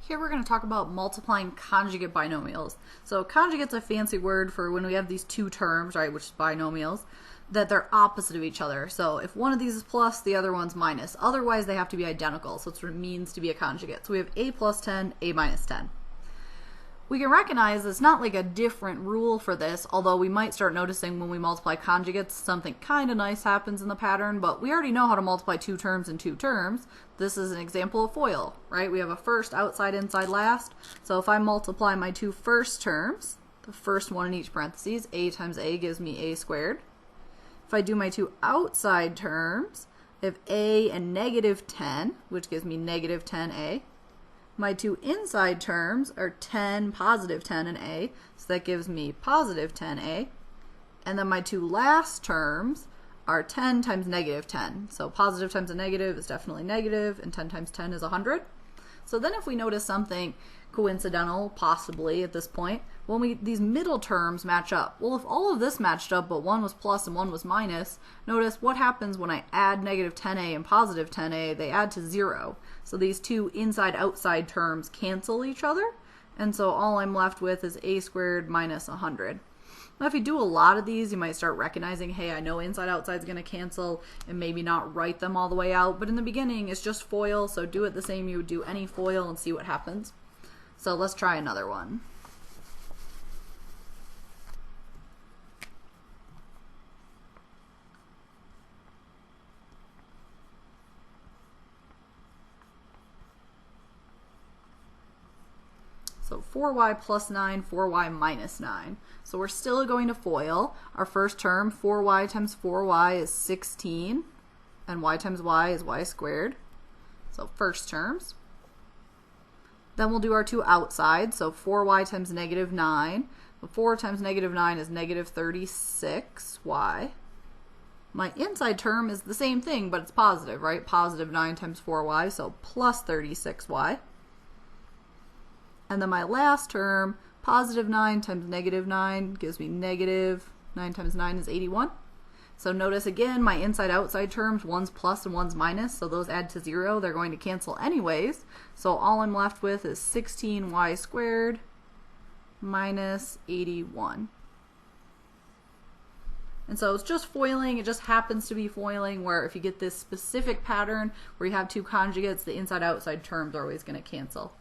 Here we're going to talk about multiplying conjugate binomials. So conjugate's a fancy word for when we have these two terms, right, which is binomials, that they're opposite of each other. So if one of these is plus, the other one's minus. Otherwise, they have to be identical. So that's what it means to be a conjugate. So we have a plus 10, a minus 10. We can recognize it's not like a different rule for this, although we might start noticing when we multiply conjugates, something kind of nice happens in the pattern, but we already know how to multiply two terms in two terms. This is an example of FOIL, right? We have a first, outside, inside, last. So if I multiply my two first terms, the first one in each parentheses, a times a gives me a squared. If I do my two outside terms, I have a and negative 10, which gives me negative 10a. My two inside terms are 10, positive 10, and a, so that gives me positive 10a. And then my two last terms are 10 times negative 10. So positive times a negative is definitely negative, and 10 times 10 is 100. So then if we notice something coincidental, possibly at this point, when these middle terms match up. Well, if all of this matched up, but one was plus and one was minus, notice what happens when I add negative 10a and positive 10a, they add to 0. So these two inside-outside terms cancel each other, and so all I'm left with is a squared minus 100. Now, if you do a lot of these, you might start recognizing, hey, I know inside-outside is going to cancel, and maybe not write them all the way out, but in the beginning, it's just FOIL, so do it the same you would do any FOIL and see what happens. So let's try another one. So 4y plus 9, 4y minus 9. So we're still going to FOIL. Our first term, 4y times 4y is 16, and y times y is y squared. So first terms. Then we'll do our two outsides, so 4y times negative 9. 4 times negative 9 is negative 36y. My inside term is the same thing, but it's positive, right? Positive 9 times 4y, so plus 36y. And then my last term, positive 9 times negative 9 gives me negative 9 times 9 is 81. So notice again, my inside-outside terms, one's plus and one's minus, so those add to 0. They're going to cancel anyways. So all I'm left with is 16y squared minus 81. And so it's just FOILing. It just happens to be FOILing where if you get this specific pattern where you have two conjugates, the inside-outside terms are always going to cancel.